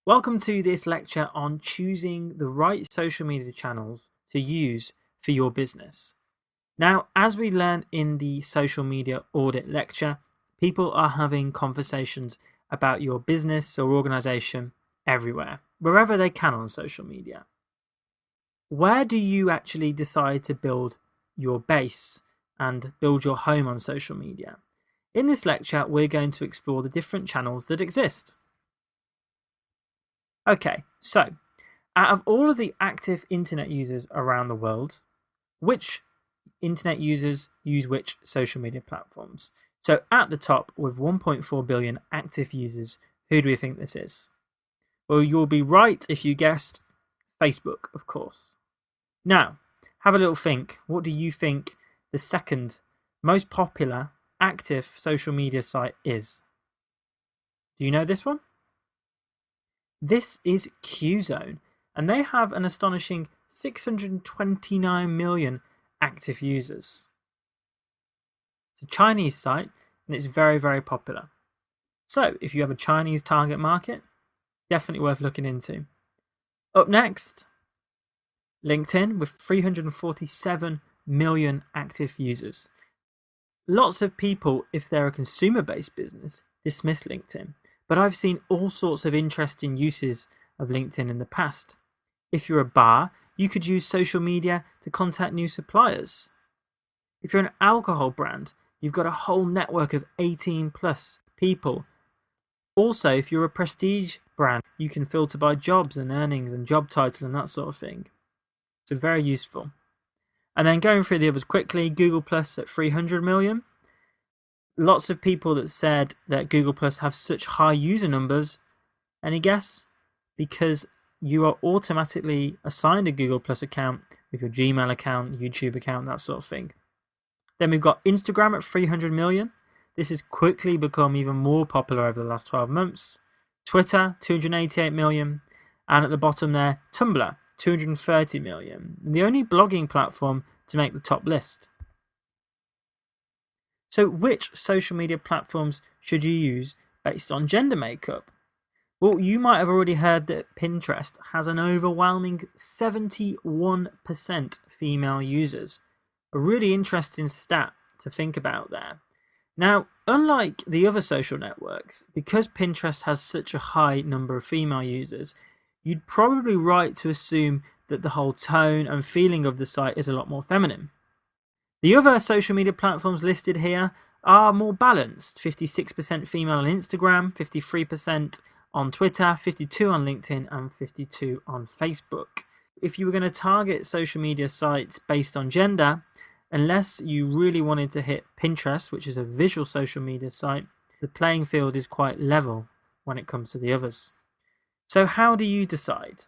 Welcome to this lecture on choosing the right social media channels to use for your business. Now, as we learned in the social media audit lecture, people are having conversations about your business or organization everywhere, wherever they can on social media. Where do you actually decide to build your base and build your home on social media? In this lecture, we're going to explore the different channels that exist. Okay, so out of all of the active internet users around the world, which internet users use which social media platforms? So at the top, with 1.4 billion active users, who do we think this is? Well, you'll be right if you guessed Facebook, of course. Now, have a little think. What do you think the second most popular active social media site is? Do you know this one? This is Qzone, and they have an astonishing 629 million active users. It's a Chinese site, and it's very, very popular. So, if you have a Chinese target market, definitely worth looking into. Up next, LinkedIn with 347 million active users. Lots of people, if they're a consumer-based business, dismiss LinkedIn. But I've seen all sorts of interesting uses of LinkedIn in the past. If you're a bar, you could use social media to contact new suppliers. If you're an alcohol brand, you've got a whole network of 18 plus people. Also, if you're a prestige brand, you can filter by jobs and earnings and job title and that sort of thing. So very useful. And then going through the others quickly, Google Plus at 300 million. Lots of people that said that Google Plus have such high user numbers. Any guess? Because you are automatically assigned a Google Plus account with your Gmail account, YouTube account, that sort of thing. Then we've got Instagram at 300 million. This has quickly become even more popular over the last 12 months. Twitter, 288 million. And at the bottom there, Tumblr, 230 million. The only blogging platform to make the top list. So which social media platforms should you use based on gender makeup? Well, you might have already heard that Pinterest has an overwhelming 71% female users. A really interesting stat to think about there. Now, unlike the other social networks, because Pinterest has such a high number of female users, you'd probably right to assume that the whole tone and feeling of the site is a lot more feminine. The other social media platforms listed here are more balanced. 56% female on Instagram, 53% on Twitter, 52% on LinkedIn, and 52% on Facebook. If you were going to target social media sites based on gender, unless you really wanted to hit Pinterest, which is a visual social media site, the playing field is quite level when it comes to the others. So how do you decide?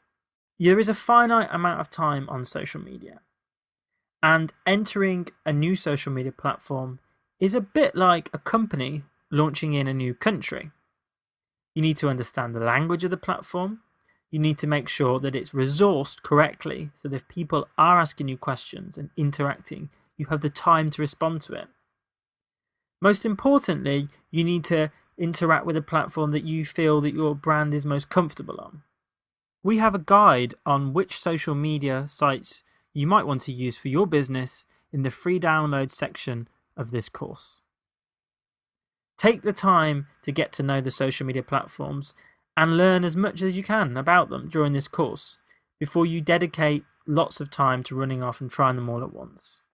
There is a finite amount of time on social media. And entering a new social media platform is a bit like a company launching in a new country. You need to understand the language of the platform. You need to make sure that it's resourced correctly so that if people are asking you questions and interacting, you have the time to respond to it. Most importantly, you need to interact with a platform that you feel that your brand is most comfortable on. We have a guide on which social media sites you might want to use for your business in the free download section of this course. Take the time to get to know the social media platforms and learn as much as you can about them during this course before you dedicate lots of time to running off and trying them all at once.